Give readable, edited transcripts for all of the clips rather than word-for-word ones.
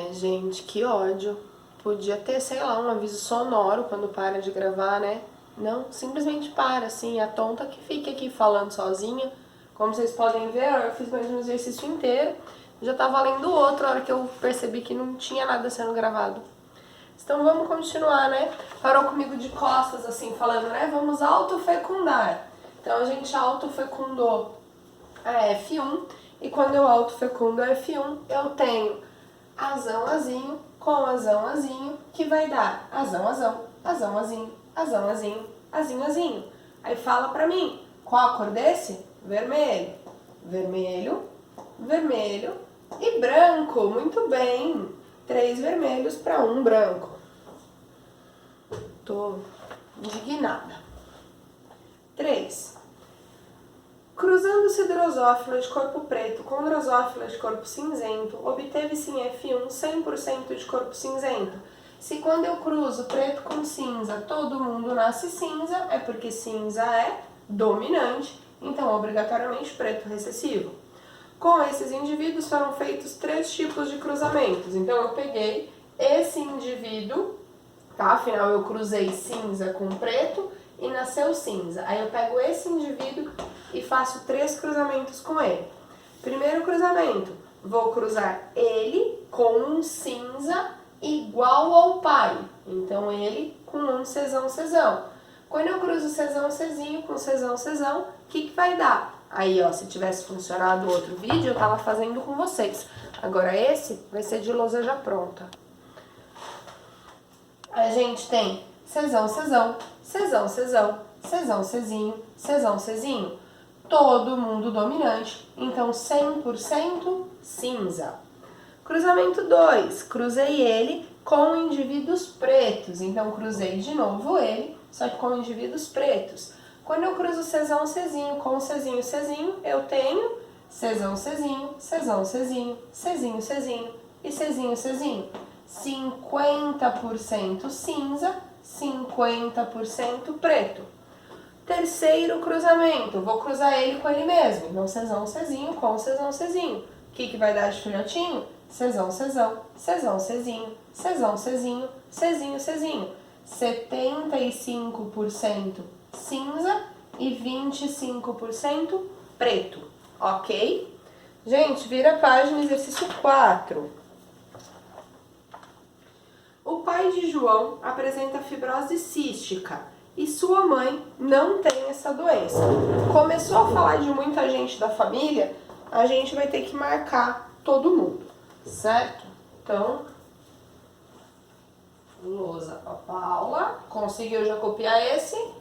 Ai, gente, que ódio. Podia ter, sei lá, um aviso sonoro quando para de gravar, né? Não, simplesmente para, assim, a tonta que fica aqui falando sozinha. Como vocês podem ver, eu fiz mais um exercício inteiro. Já tá valendo outro, a hora que eu percebi que não tinha nada sendo gravado. Então vamos continuar, né? Parou comigo de costas, assim, falando, né? Vamos autofecundar. Então a gente autofecundou a F1, e quando eu autofecundo a F1, eu tenho azão, azinho, com azão, azinho, que vai dar azão, azão, azão, azinho, azão, azinho, azinho, azinho. Aí fala pra mim, qual a cor desse? Vermelho. Vermelho, vermelho e branco. Muito bem. 3 vermelhos para 1 branco. Tô indignada. 3. Cruzando-se drosófila de corpo preto com drosófila de corpo cinzento, obteve-se em F1 100% de corpo cinzento. Se quando eu cruzo preto com cinza, todo mundo nasce cinza, é porque cinza é dominante, então obrigatoriamente preto recessivo. Com esses indivíduos foram feitos 3 tipos de cruzamentos. Então eu peguei esse indivíduo, tá? Afinal eu cruzei cinza com preto e nasceu cinza. Aí eu pego esse indivíduo e faço 3 cruzamentos com ele. Primeiro cruzamento, vou cruzar ele com um cinza igual ao pai. Então ele com um cesão, cesão. Quando eu cruzo cesão, cesinho com cesão, cesão, o que vai dar? Aí, ó, se tivesse funcionado o outro vídeo, eu tava fazendo com vocês. Agora esse vai ser de lousa já pronta. A gente tem cesão, cesão, cesão, cesão, cesão, cesinho, cesão, cesinho. Todo mundo dominante, então 100% cinza. Cruzamento 2, cruzei ele com indivíduos pretos. Então cruzei de novo ele, só que com indivíduos pretos. Quando eu cruzo cesão, cesinho com cesinho, cesinho, eu tenho cesão, cesinho, cesão, cesinho, cesinho, cesinho e cesinho, cesinho. 50% cinza, 50% preto. Terceiro cruzamento, vou cruzar ele com ele mesmo. Então, cesão, cesinho com cesão, cesinho. O que vai dar de filhotinho? Cesão, cesão, cesão, cesinho, cesão, cesinho, cesinho, cesinho. 75% cinza e 25% preto, ok? Gente, vira a página, exercício 4. O pai de João apresenta fibrose cística e sua mãe não tem essa doença. Começou a falar de muita gente da família, a gente vai ter que marcar todo mundo, certo? Então, lousa pra Paula. Conseguiu já copiar esse?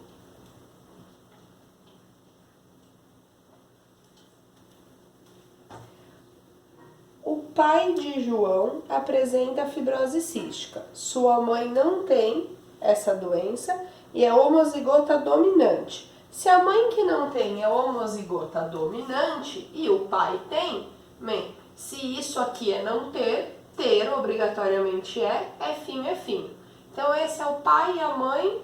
O pai de João apresenta fibrose cística. Sua mãe não tem essa doença e é homozigota dominante. Se a mãe que não tem é homozigota dominante e o pai tem, bem, se isso aqui é não ter, ter obrigatoriamente é finho, é finho. Então esse é o pai e a mãe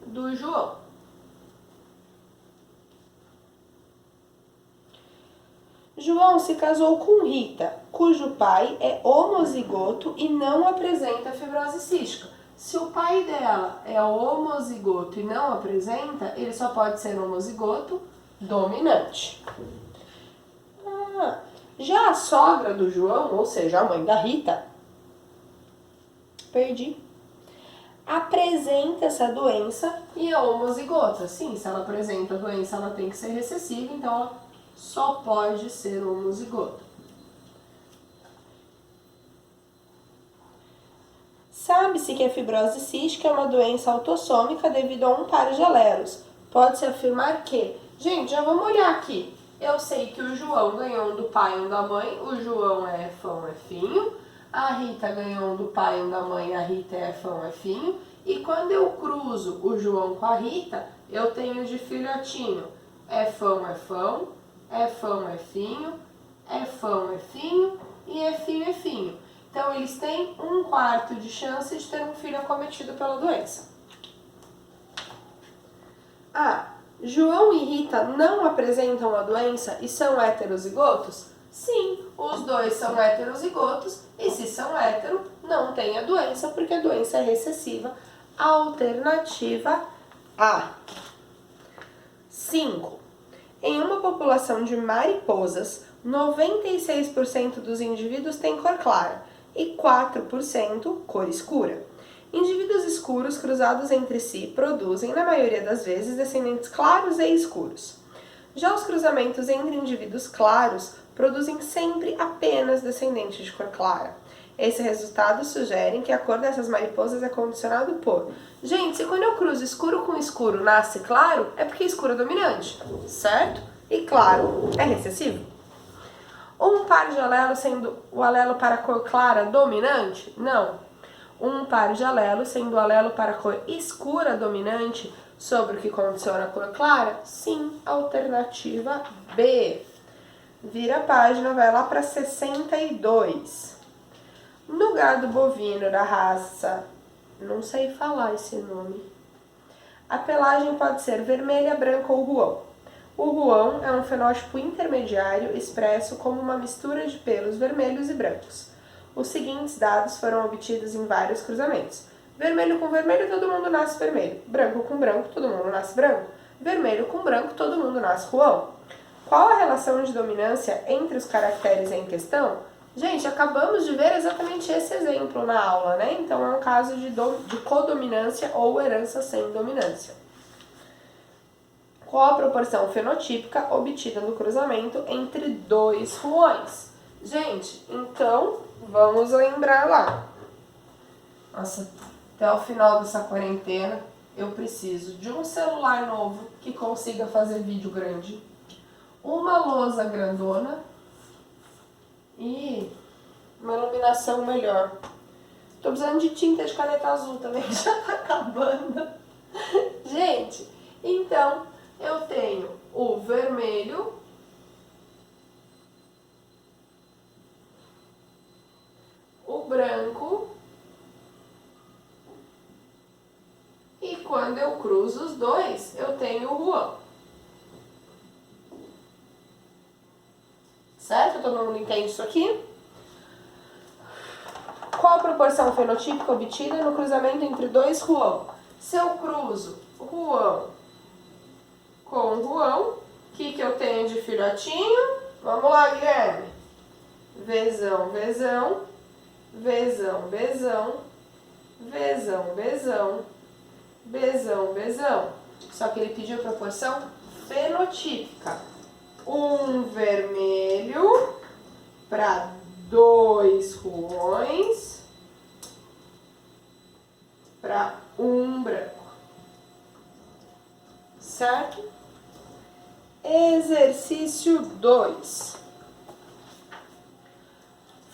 do João. João se casou com Rita, cujo pai é homozigoto e não apresenta fibrose cística. Se o pai dela é homozigoto e não apresenta, ele só pode ser homozigoto dominante. Já a sogra do João, ou seja, a mãe da Rita, apresenta essa doença e é homozigota. Sim, se ela apresenta a doença, ela tem que ser recessiva, então ela só pode ser homozigota. Sabe-se que a fibrose cística é uma doença autossômica devido a um par de alelos. Pode-se afirmar que... Gente, já vamos olhar aqui. Eu sei que o João ganhou um do pai e um da mãe. O João é Fão, é Finho. A Rita ganhou um do pai e um da mãe. A Rita é Fão, é Finho. E quando eu cruzo o João com a Rita, eu tenho de filhotinho é Fão, é Fão. É Fão, é Finho, é Fão, é Finho e é Finho, é Finho. Então, eles têm 1/4 de chance de ter um filho acometido pela doença. João e Rita não apresentam a doença e são heterozigotos? Sim, os dois são heterozigotos e se são hétero, tem a doença, porque a doença é recessiva. Alternativa A. 5. Em uma população de mariposas, 96% dos indivíduos têm cor clara e 4% cor escura. Indivíduos escuros cruzados entre si produzem, na maioria das vezes, descendentes claros e escuros. Já os cruzamentos entre indivíduos claros produzem sempre apenas descendentes de cor clara. Esse resultado sugere que a cor dessas mariposas é condicionado por... Gente, se quando eu cruzo escuro com escuro nasce claro, é porque escuro é dominante, certo? E claro é recessivo. Um par de alelos sendo o alelo para a cor clara dominante? Não. Um par de alelos sendo o alelo para a cor escura dominante sobre o que condiciona a cor clara? Sim, alternativa B. Vira a página, vai lá para 62. No gado bovino da raça, não sei falar esse nome, a pelagem pode ser vermelha, branca ou ruão. O ruão é um fenótipo intermediário expresso como uma mistura de pelos vermelhos e brancos. Os seguintes dados foram obtidos em vários cruzamentos. Vermelho com vermelho, todo mundo nasce vermelho. Branco com branco, todo mundo nasce branco. Vermelho com branco, todo mundo nasce ruão. Qual a relação de dominância entre os caracteres em questão? Gente, acabamos de ver exatamente esse exemplo na aula, né? Então, é um caso de codominância ou herança sem dominância. Qual a proporção fenotípica obtida no cruzamento entre dois ruões? Gente, então, vamos lembrar lá. Nossa, até o final dessa quarentena, eu preciso de um celular novo que consiga fazer vídeo grande, uma lousa grandona e uma iluminação melhor. Tô precisando de tinta de caneta azul também, já tá acabando. Gente, então eu tenho o vermelho, o branco, e quando eu cruzo os dois, eu tenho o ruão. Certo? Todo mundo entende isso aqui? Qual a proporção fenotípica obtida no cruzamento entre dois ruão? Se eu cruzo ruão com ruão, o que eu tenho de filhotinho? Vamos lá, Guilherme. Vzão, Vzão, Vzão, Bzão, Vzão, Bzão, Bzão, Bzão. Só que ele pediu proporção fenotípica. Um vermelho para dois ruões para um branco. Certo? Exercício 2.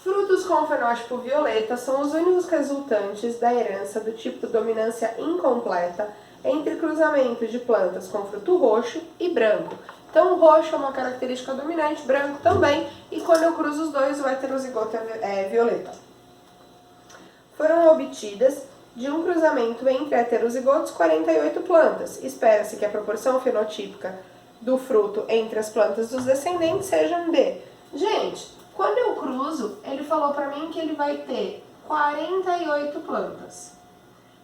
Frutos com fenótipo violeta são os únicos resultantes da herança do tipo dominância incompleta entre cruzamento de plantas com fruto roxo e branco. Então, o roxo é uma característica dominante, branco também, e quando eu cruzo os dois, o heterozigoto é violeta. Foram obtidas de um cruzamento entre heterozigotos 48 plantas. Espera-se que a proporção fenotípica do fruto entre as plantas dos descendentes seja de... Gente, quando eu cruzo, ele falou para mim que ele vai ter 48 plantas.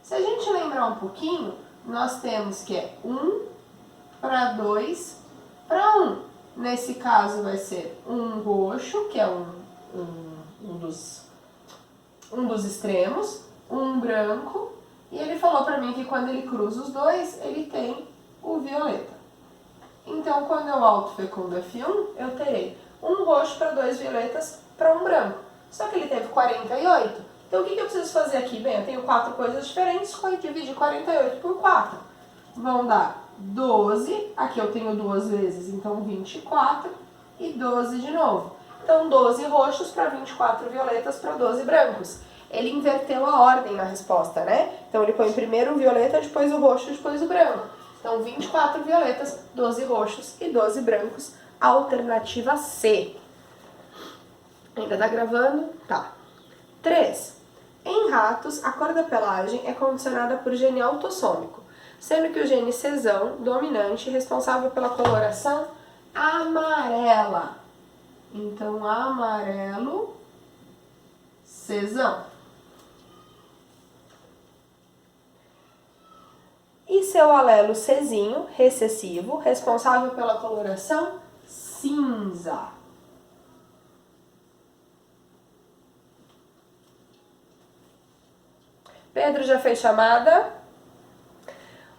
Se a gente lembrar um pouquinho, nós temos que é 1 para 2 para 1. Nesse caso vai ser um roxo, que é um dos extremos, um branco, e ele falou para mim que quando ele cruza os dois, ele tem o violeta. Então, quando eu autofecundo F1, eu terei um roxo para 2 violetas para um branco. Só que ele teve 48. Então, o que eu preciso fazer aqui? Bem, eu tenho 4 coisas diferentes, dividir 48 por 4. Vão dar 12, aqui eu tenho 2 vezes, então 24, e 12 de novo. Então, 12 roxos para 24 violetas para 12 brancos. Ele inverteu a ordem na resposta, né? Então, ele põe primeiro o violeta, depois o roxo, depois o branco. Então, 24 violetas, 12 roxos e 12 brancos. Alternativa C. Ainda tá gravando? Tá. 3. Em ratos, a cor da pelagem é condicionada por gene autossômico, sendo que o gene Czão, dominante, responsável pela coloração amarela. Então, amarelo, Czão. seu alelo Czinho, recessivo, responsável pela coloração cinza. Pedro já fez chamada?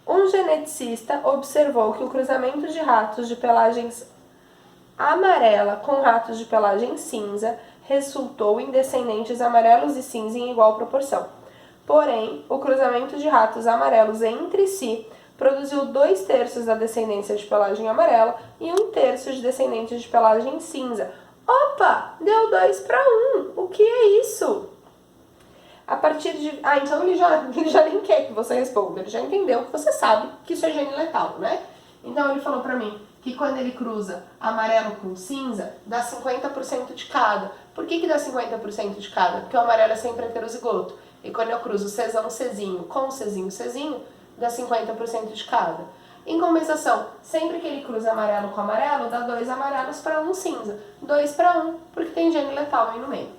Um geneticista observou que o cruzamento de ratos de pelagens amarela com ratos de pelagem cinza resultou em descendentes amarelos e cinza em igual proporção. Porém, o cruzamento de ratos amarelos entre si produziu 2/3 da descendência de pelagem amarela e 1/3 de descendentes de pelagem cinza. Opa! Deu 2 para 1. O que é isso? A partir de... então ele já nem quer que você responda. Ele já entendeu que você sabe que isso é gene letal, né? Então ele falou pra mim que quando ele cruza amarelo com cinza, dá 50% de cada. Por que dá 50% de cada? Porque o amarelo é sempre heterozigoto. E quando eu cruzo Czão, Czinho com Czinho, Czinho, dá 50% de cada. Em compensação, sempre que ele cruza amarelo com amarelo, dá 2 amarelos para 1 cinza. 2 para 1, porque tem gene letal aí no meio.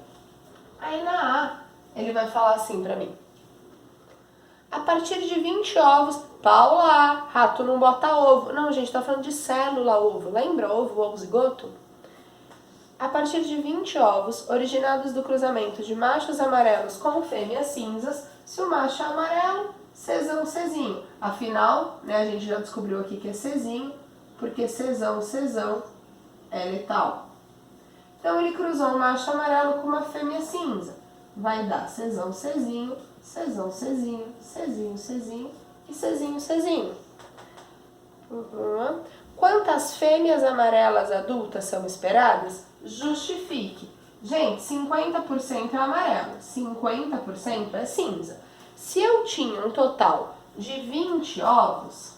Aí na A, ele vai falar assim pra mim. A partir de 20 ovos, Paula, rato não bota ovo. Não, gente, tá falando de célula ovo. Lembra ovo zigoto? A partir de 20 ovos, originados do cruzamento de machos amarelos com fêmeas cinzas, se o macho é amarelo, Czão, Czinho. Afinal, né, a gente já descobriu aqui que é Czinho, porque Czão, Czão é letal. Então ele cruzou um macho amarelo com uma fêmea cinza. Vai dar Czão, Czinho, Czão, Czinho, Czinho, Czinho e Czinho, Czinho. Quantas fêmeas amarelas adultas são esperadas? Justifique. Gente, 50% é amarelo, 50% é cinza. Se eu tinha um total de 20 ovos,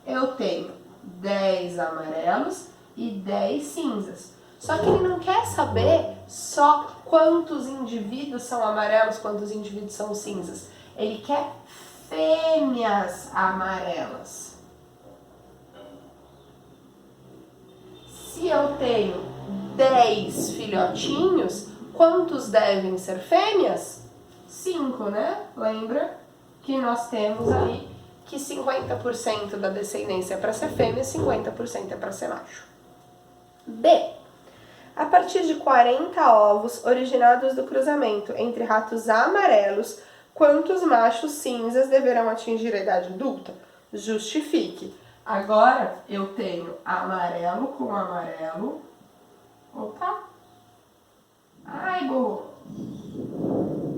eu tenho 10 amarelos e 10 cinzas. Só que ele não quer saber só quantos indivíduos são amarelos, quantos indivíduos são cinzas. Ele quer fêmeas amarelas. Se eu tenho 10 filhotinhos, quantos devem ser fêmeas? 5, né? Lembra que nós temos aí que 50% da descendência é para ser fêmea, 50% é para ser macho. B. A partir de 40 ovos originados do cruzamento entre ratos amarelos, quantos machos cinzas deverão atingir a idade adulta? Justifique. Agora eu tenho amarelo com amarelo. Opa! Ai, Gô!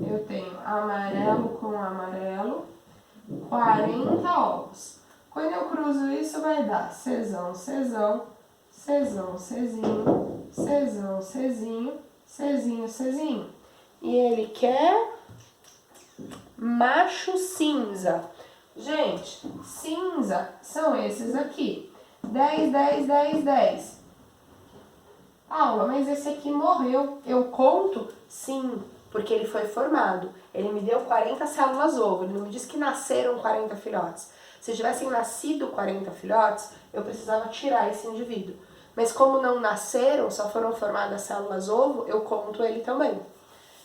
Eu tenho amarelo com amarelo, 40 ovos. Quando eu cruzo isso, vai dar Czão, Czão, Czão, Czinho, Czão, Czinho, Czinho, Czinho. E ele quer macho cinza. Gente, cinza são esses aqui. 10, 10, 10, 10. Paula, mas esse aqui morreu. Eu conto? Sim, porque ele foi formado. Ele me deu 40 células ovo. Ele não me disse que nasceram 40 filhotes. Se tivessem nascido 40 filhotes, eu precisava tirar esse indivíduo. Mas como não nasceram, só foram formadas células ovo, eu conto ele também.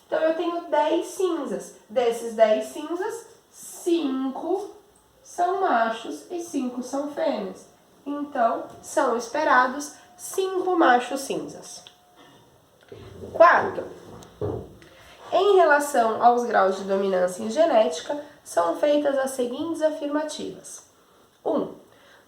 Então eu tenho 10 cinzas. Desses 10 cinzas, 5 são machos e 5 são fêmeas. Então, são esperados 5 machos cinzas. 4. Em relação aos graus de dominância em genética, são feitas as seguintes afirmativas. 1.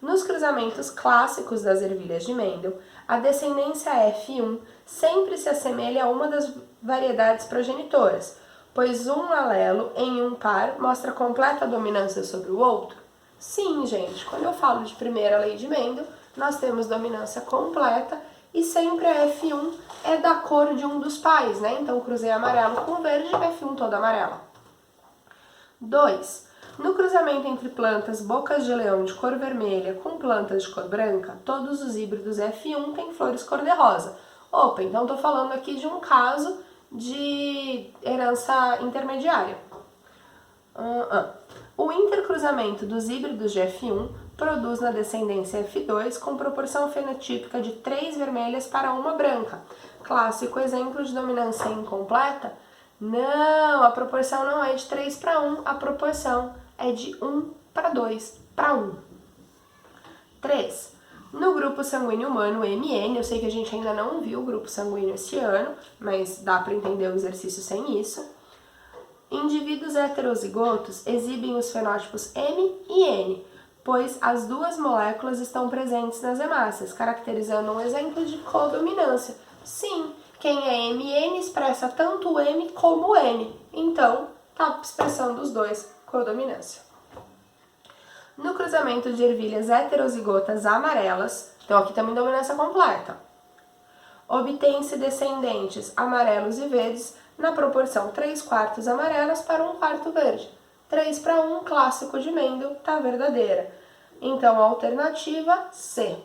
Nos cruzamentos clássicos das ervilhas de Mendel, a descendência F1 sempre se assemelha a uma das variedades progenitoras, pois um alelo em um par mostra completa dominância sobre o outro? Sim, gente, quando eu falo de primeira lei de Mendel, nós temos dominância completa e sempre a F1 é da cor de um dos pais, né? Então, cruzei amarelo com verde, F1 toda amarela. 2. No cruzamento entre plantas bocas de leão de cor vermelha com plantas de cor branca, todos os híbridos F1 têm flores cor-de-rosa. Opa, então estou falando aqui de um caso de herança intermediária. O intercruzamento dos híbridos de F1 produz na descendência F2 com proporção fenotípica de 3 vermelhas para 1 branca. Clássico exemplo de dominância incompleta? Não, a proporção não é de 3 para 1, a proporção é de 1 para 2. para 1. 3. No grupo sanguíneo humano, MN, eu sei que a gente ainda não viu o grupo sanguíneo esse ano, mas dá para entender o exercício sem isso. Indivíduos heterozigotos exibem os fenótipos M e N, pois as duas moléculas estão presentes nas hemácias, caracterizando um exemplo de codominância. Sim, quem é MN expressa tanto o M como o N, então está expressando os dois codominância. No cruzamento de ervilhas heterozigotas amarelas, então aqui também dominância completa, obtém-se descendentes amarelos e verdes na proporção 3/4 amarelas para 1/4 verde. 3 para 1, clássico de Mendel, tá verdadeira. Então, a alternativa C.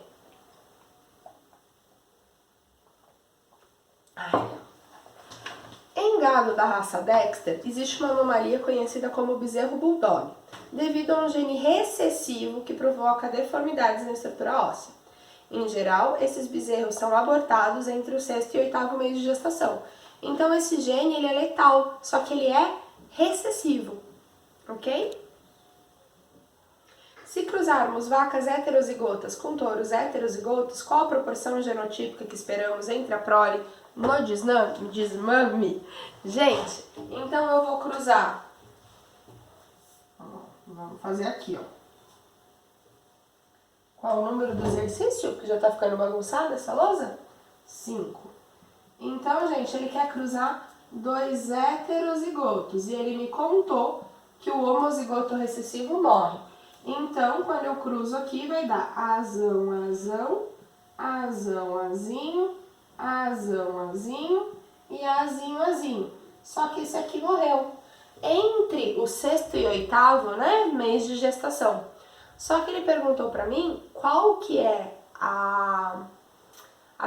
Em gado da raça Dexter, existe uma anomalia conhecida como bezerro bulldog, devido a um gene recessivo que provoca deformidades na estrutura óssea. Em geral, esses bezerros são abortados entre o 6º e 8º mês de gestação. Então, esse gene ele é letal, só que ele é recessivo, ok? Se cruzarmos vacas heterozigotas com touros heterozigotos, qual a proporção genotípica que esperamos entre a prole no desmame? Gente, então eu vou cruzar. Vamos fazer aqui, ó. Qual o número do exercício? Que já tá ficando bagunçada essa lousa? 5. Então, gente, ele quer cruzar 2 heterozigotos e ele me contou que o homozigoto recessivo morre. Então, quando eu cruzo aqui, vai dar azão, azão, azão, azinho, azão, azinho e azinho, azinho. Só que esse aqui morreu entre o 6º e 8º, né, mês de gestação. Só que ele perguntou para mim qual que é a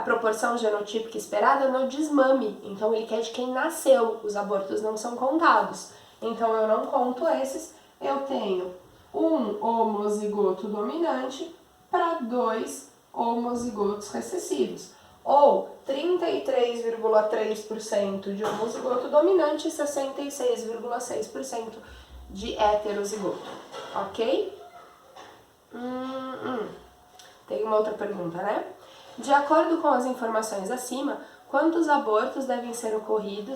proporção genotípica esperada no desmame. Então, ele quer de quem nasceu. Os abortos não são contados. Então, eu não conto esses. Eu tenho um homozigoto dominante para 2 homozigotos recessivos. Ou 33,3% de homozigoto dominante e 66,6% de heterozigoto. Ok? Tem uma outra pergunta, né? De acordo com as informações acima, quantos abortos devem ter ocorrido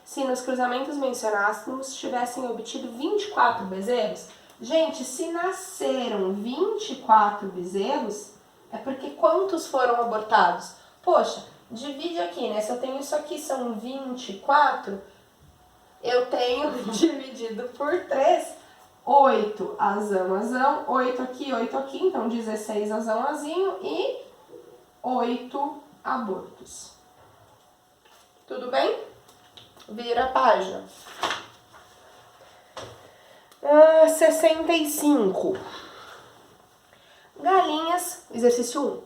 se nos cruzamentos mencionados tivessem obtido 24 bezerros? Gente, se nasceram 24 bezerros, é porque quantos foram abortados? Poxa, divide aqui, né? Se eu tenho isso aqui, são 24, eu tenho dividido por 3, 8 azão, azão, 8 aqui, então 16 azão, azinho e 8 abortos. Tudo bem? Vira a página. 65. Galinhas, exercício 1.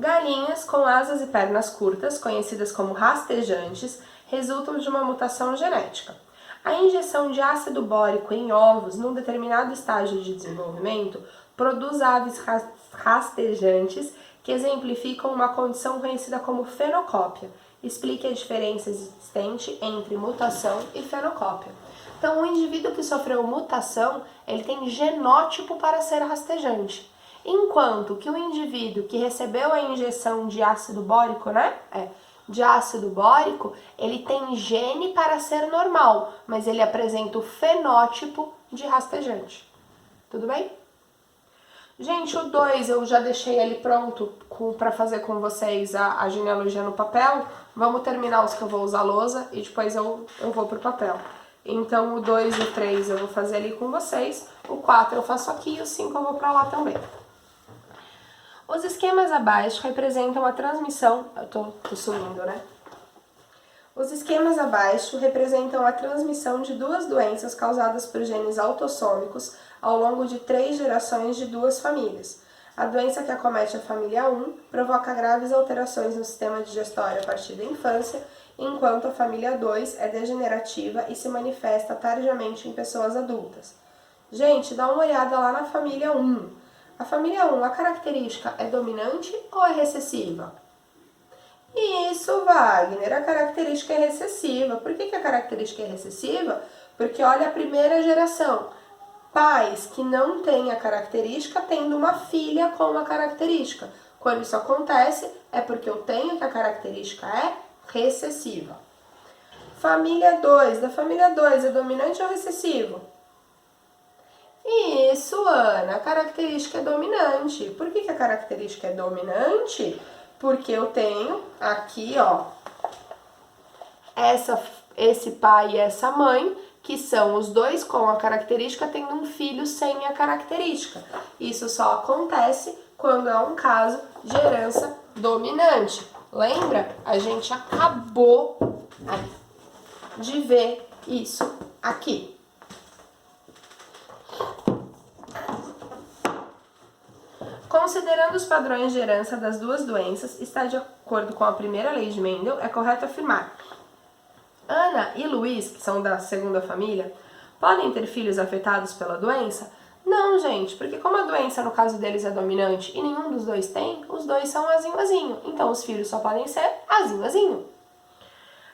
Galinhas com asas e pernas curtas, conhecidas como rastejantes, resultam de uma mutação genética. A injeção de ácido bórico em ovos num determinado estágio de desenvolvimento produz aves rastejantes que exemplificam uma condição conhecida como fenocópia. Explique a diferença existente entre mutação e fenocópia. Então, o indivíduo que sofreu mutação, ele tem genótipo para ser rastejante. Enquanto que o indivíduo que recebeu a injeção de ácido bórico, de ácido bórico, ele tem gene para ser normal, mas ele apresenta o fenótipo de rastejante. Tudo bem? Gente, o 2 eu já deixei ele pronto para fazer com vocês a genealogia no papel. Vamos terminar os que eu vou usar lousa e depois eu vou pro papel. Então, o 2 e o 3 eu vou fazer ali com vocês. O 4 eu faço aqui e o 5 eu vou para lá também. Os esquemas abaixo representam a transmissão... Eu tô sumindo, né? Os esquemas abaixo representam a transmissão de 2 doenças causadas por genes autossômicos ao longo de 3 gerações de 2 famílias. A doença que acomete a família 1 provoca graves alterações no sistema digestório a partir da infância, enquanto a família 2 é degenerativa e se manifesta tardiamente em pessoas adultas. Gente, dá uma olhada lá na família 1. A família 1, a característica é dominante ou é recessiva? Isso, Wagner, a característica é recessiva. Por que a característica é recessiva? Porque olha a primeira geração. Pais que não têm a característica tendo uma filha com a característica. Quando isso acontece, é porque eu tenho que a característica é recessiva. Família 2. Da família 2 é dominante ou recessivo? Isso, Ana, a característica é dominante. Por que a característica é dominante? Porque eu tenho aqui, ó, esse pai e essa mãe, que são os dois com a característica, tendo um filho sem a característica. Isso só acontece quando é um caso de herança dominante. Lembra? A gente acabou de ver isso aqui. Considerando os padrões de herança das duas doenças, está de acordo com a primeira lei de Mendel, é correto afirmar: Ana e Luiz, que são da segunda família, podem ter filhos afetados pela doença? Não, gente, porque como a doença no caso deles é dominante e nenhum dos dois tem, os dois são azinho. Então os filhos só podem ser azinho.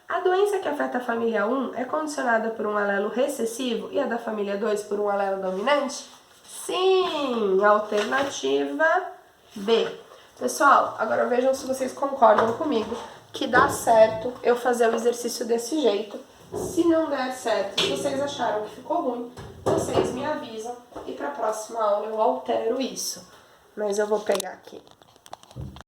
A doença que afeta a família 1 é condicionada por um alelo recessivo e a da família 2 por um alelo dominante? Sim, alternativa B. Pessoal, agora vejam se vocês concordam comigo que dá certo eu fazer o exercício desse jeito. Se não der certo, se vocês acharam que ficou ruim, vocês me avisam e para a próxima aula eu altero isso. Mas eu vou pegar aqui